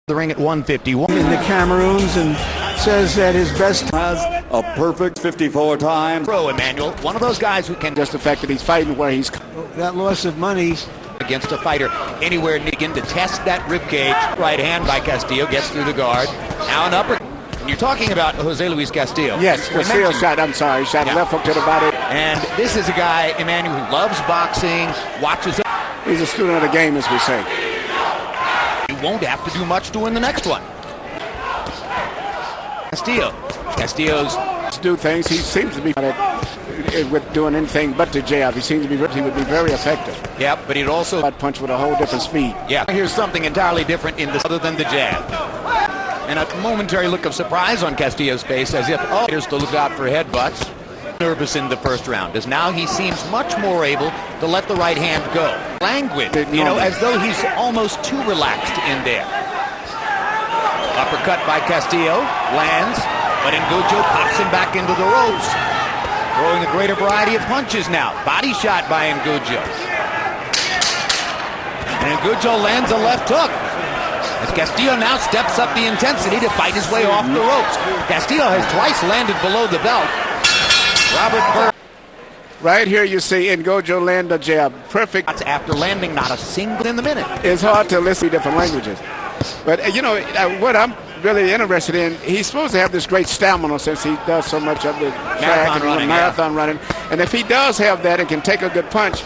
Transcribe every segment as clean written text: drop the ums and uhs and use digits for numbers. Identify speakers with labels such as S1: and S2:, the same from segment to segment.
S1: The ring at 151.
S2: In the Cameroons, and says that his best
S3: has a perfect 54 times.
S1: Pro Emmanuel, one of those guys who can
S4: just the fact that he's fighting where he's
S2: that loss of money
S1: against a fighter anywhere near to test that rib cage. Right hand by Castillo gets through the guard. Now an upper. You're talking about Jose Luis Castillo.
S4: Yes, Castillo shot. I'm sorry, shot left hook to the body.
S1: And this is a guy, Emmanuel, who loves boxing, watches it.
S4: He's a student of the game, as we say.
S1: He won't have to do much to win the next one. Castillo's
S4: do things. He seems to be with doing anything but the jab. He seems to be. He would be very effective.
S1: Yeah, but he'd also
S4: punch with a whole different speed.
S1: Yeah, here's something entirely different in this other than the jab. And a momentary look of surprise on Castillo's face, as if here's to look out for headbutts. Nervous in the first round, as now he seems much more able to let the right hand go. Languid, as though he's almost too relaxed in there. Uppercut by Castillo, lands, but Ngoudjo pops him back into the ropes. Throwing a greater variety of punches now. Body shot by Ngoudjo. And Ngoudjo lands a left hook. As Castillo now steps up the intensity to fight his way off the ropes. Castillo has twice landed below the belt. Robert Bird.
S4: Right here you see Ngoudjo land a jab. Perfect.
S1: After landing not a single in the minute.
S4: It's hard to listen to different languages. But, what I'm really interested in, he's supposed to have this great stamina since he does so much of the track and marathon running. And if he does have that and can take a good punch,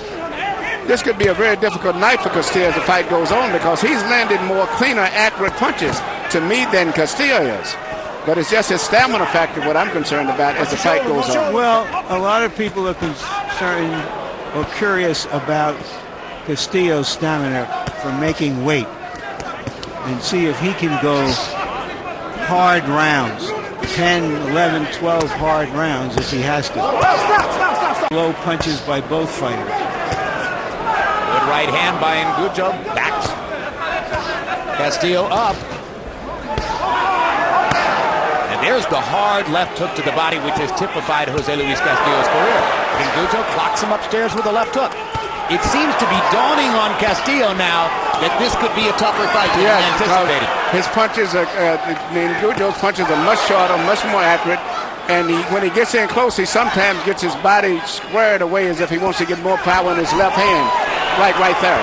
S4: this could be a very difficult night for Castillo as the fight goes on, because he's landed more cleaner, accurate punches to me than Castillo is. But it's just his stamina factor what I'm concerned about as the fight goes on.
S2: Well, a lot of people are concerned or curious about Castillo's stamina for making weight and see if he can go hard rounds, 10, 11, 12 hard rounds if he has to. Low punches by both fighters.
S1: Good right hand by Ngoudjo. Backs Castillo up. And there's the hard left hook to the body, which has typified Jose Luis Castillo's career. Ngoudjo clocks him upstairs with a left hook. It seems to be dawning on Castillo now that this could be a tougher fight than anticipated.
S4: His punches are, Ngoudjo's punches are much shorter, much more accurate. And when he gets in close, he sometimes gets his body squared away as if he wants to get more power in his left hand. Right there.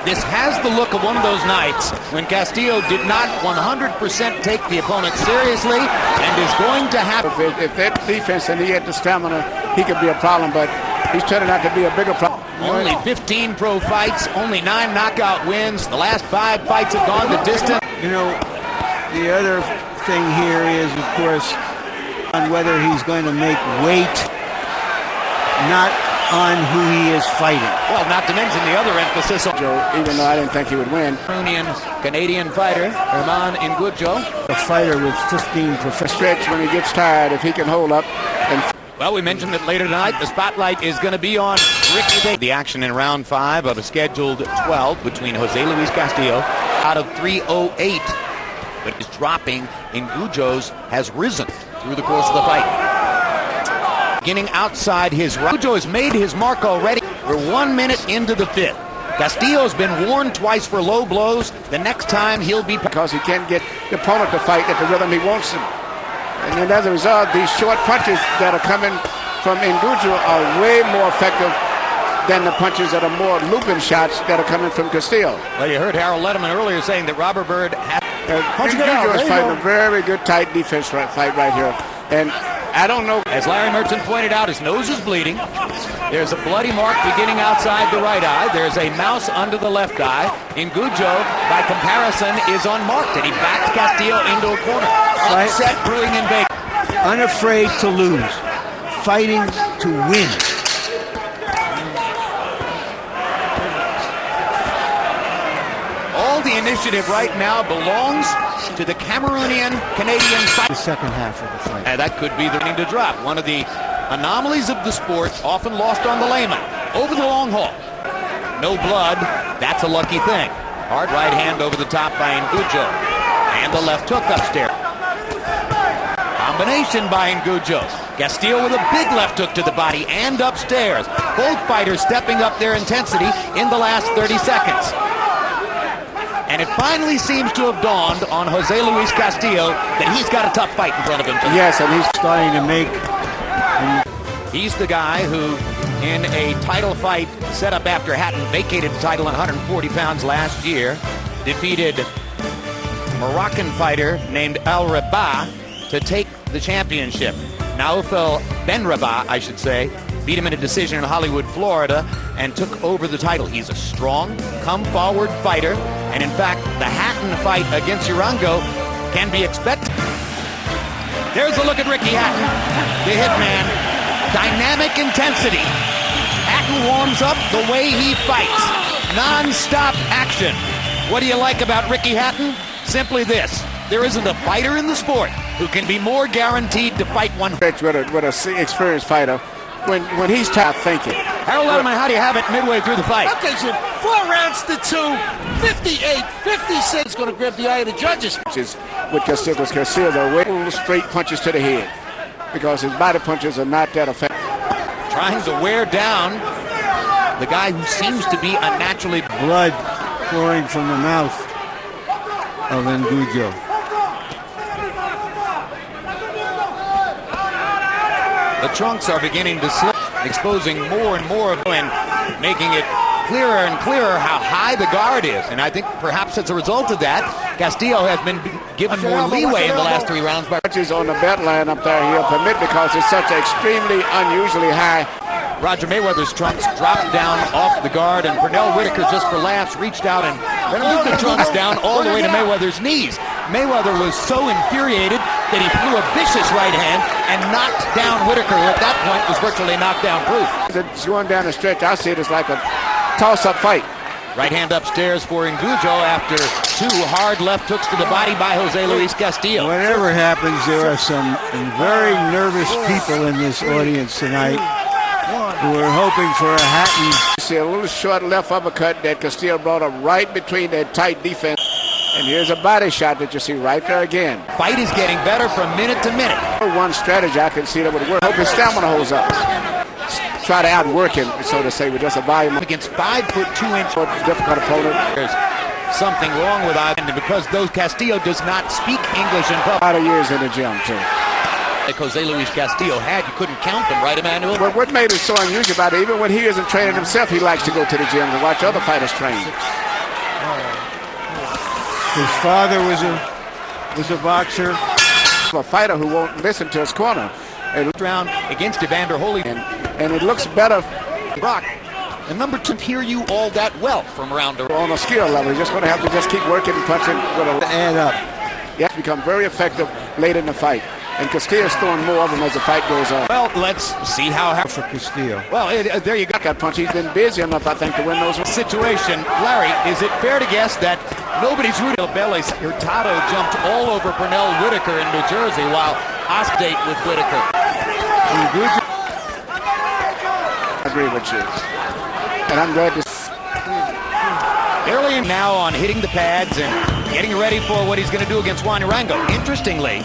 S1: This has the look of one of those nights when Castillo did not 100% take the opponent seriously and is going to have...
S4: If that defense and he had the stamina, he could be a problem, but he's turning out to be a bigger problem.
S1: Only 15 pro fights, only 9 knockout wins. The last 5 fights have gone the distance.
S2: The other thing here is, of course, on whether he's going to make weight, not on who he is fighting.
S1: Well, not to mention the other emphasis on
S4: even though I didn't think he would win.
S1: Canadian fighter, Herman Ngoudjo.
S2: A fighter with 15 professional
S4: stretch when he gets tired, if he can hold up.
S1: Well, we mentioned that later tonight the spotlight is going to be on Ricky Day. The action in round 5 of a scheduled 12 between Jose Luis Castillo out of 308. But he's dropping. Ngoudjo's has risen through the course of the fight. Beginning outside his right. Ngoudjo has made his mark already. We're 1 minute into the 5th. Castillo's been warned twice for low blows. The next time he'll be...
S4: Because he can't get the opponent to fight at the rhythm he wants him. And then as a result, these short punches that are coming from Ngoudjo are way more effective than the punches that are more looping shots that are coming from Castillo.
S1: Well, you heard Harold Letterman earlier saying that Robert Bird had...
S4: Ngoudjo is fighting a very good tight defense fight right here. And I don't know.
S1: As Larry Merchant pointed out, his nose is bleeding. There's a bloody mark beginning outside the right eye. There's a mouse under the left eye. Ngoudjo, by comparison, is unmarked, and he backs Castillo into a corner. Upset brewing in Vegas.
S2: Unafraid to lose. Fighting to win.
S1: All the initiative right now belongs to the Cameroonian-Canadian fight.
S2: The second half of the fight.
S1: And that could be the thing to drop. One of the anomalies of the sport, often lost on the layman. Over the long haul. No blood. That's a lucky thing. Hard right hand over the top by Ngoudjo. And the left hook upstairs. Combination by Ngoudjo. Castillo with a big left hook to the body and upstairs. Both fighters stepping up their intensity in the last 30 seconds. And it finally seems to have dawned on Jose Luis Castillo that he's got a tough fight in front of him tonight.
S2: Yes, and he's starting to make...
S1: He's the guy who, in a title fight set up after Hatton vacated the title at 140 pounds last year, defeated Moroccan fighter named Al Rabah to take the championship. Naufel Ben Rabah, I should say, beat him in a decision in Hollywood, Florida, and took over the title. He's a strong, come-forward fighter, and in fact, the Hatton fight against Urango can be expected. There's a look at Ricky Hatton, the hitman. Dynamic intensity. Hatton warms up the way he fights. Non-stop action. What do you like about Ricky Hatton? Simply this. There isn't a fighter in the sport who can be more guaranteed to fight one.
S4: With an experienced fighter, when he's top thinking.
S1: Harold Letterman, how do you have it midway through the fight?
S5: Okay, so 4 rounds to 2, 58, 56. Going to grab the eye of the judges.
S4: Which is with Castillo, the way straight punches to the head, because his body punches are not that effective.
S1: Trying to wear down the guy who seems to be a naturally...
S2: Blood pouring from the mouth of Ngoudjo.
S1: The trunks are beginning to slip, exposing more and more of them and making it clearer and clearer how high the guard is. And I think perhaps as a result of that, Castillo has been given more leeway in the last 3 rounds.
S4: Punches on the belt line up there he'll permit because it's such an extremely unusually high.
S1: Roger Mayweather's trunks dropped down off the guard, and Pernell Whitaker, just for laughs, reached out and moved the trunks down all the way to Mayweather's knees. Mayweather was so infuriated that he threw a vicious right hand and knocked down Whitaker, who at that point was virtually knockdown proof.
S4: It's going down the stretch. I see it as like a toss-up fight.
S1: Right hand upstairs for Ngoudjo after 2 hard left hooks to the body by Jose Luis Castillo.
S2: Whatever happens, there are some very nervous people in this audience tonight who are hoping for a Hatton.
S4: You see a little short left uppercut that Castillo brought up right between that tight defense. And here's a body shot that you see right there again.
S1: Fight is getting better from minute to minute.
S4: One strategy I can see that would work. Hope his stamina holds up. Try to outwork him, so to say, with just a volume.
S1: Against 5'2"
S4: difficult opponent.
S1: There's something wrong with Ivan because those Castillo does not speak English in public.
S4: A lot of years in the gym, too.
S1: Like Jose Luis Castillo had, you couldn't count them, right, Emmanuel?
S4: But what made it so unusual about it, even when he isn't training himself, he likes to go to the gym and watch other fighters train.
S2: His father was a boxer.
S4: A fighter who won't listen to his corner.
S1: And round against Evander Holy.
S4: And it looks better.
S1: Brock, and number 2, hear you all that well from around the...
S4: On a skill level, he's just going to have to just keep working and punching with a...
S2: Add up.
S4: He has to become very effective late in the fight. And Castillo's throwing more of them as the fight goes on.
S1: Well, let's see how...
S2: For Castillo.
S1: Well, there you go.
S4: That punch, he's been busy enough, I think, to win those.
S1: Situation. Larry, is it fair to guess that nobody's rooting Belly? Hurtado jumped all over Pernell Whitaker in New Jersey while Osdate with Whitaker.
S4: I agree with you. And I'm glad to...
S1: Early now on hitting the pads and getting ready for what he's going to do against Juan Urango. Interestingly,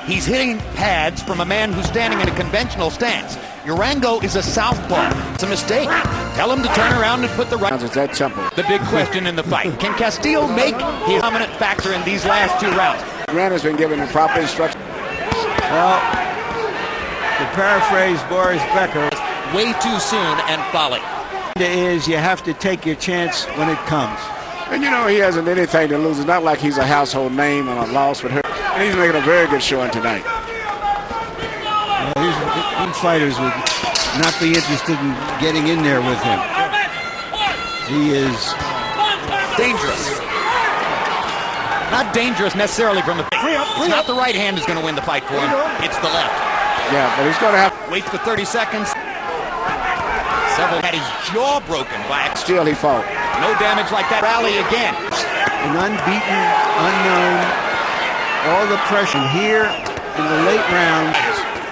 S1: he's hitting pads from a man who's standing in a conventional stance. Urango is a southpaw. It's a mistake. Tell him to turn around and put the right...
S4: It's that simple.
S1: The big question in the fight. Can Castillo make his dominant factor in these last 2 rounds?
S4: Grant has been given the proper instruction.
S2: Well, to paraphrase Boris Becker,
S1: way too soon and folly.
S2: Is you have to take your chance when it comes.
S4: And you know, he hasn't anything to lose. It's not like he's a household name and a loss with her. And he's making a very good showing tonight.
S2: These fighters would not be interested in getting in there with him. He is
S1: dangerous. Not dangerous necessarily from the... It's not the right hand is going to win the fight for him. It's the left.
S4: Yeah, but he's going to have...
S1: Wait for 30 seconds. Several had his jaw broken by...
S4: Still he fought.
S1: No damage like that. Rally again.
S2: An unbeaten, unknown, all the pressure here in the late rounds.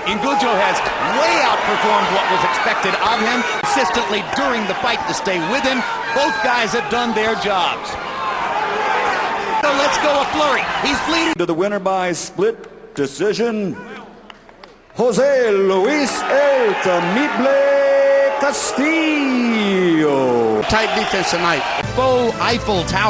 S1: Ngoudjo has way outperformed what was expected of him consistently during the fight to stay with him. Both guys have done their jobs. So let's go a flurry. He's bleeding.
S3: To the winner by split decision, Jose Luis El Temible Castillo.
S4: Tight defense tonight.
S1: Faux Eiffel Tower.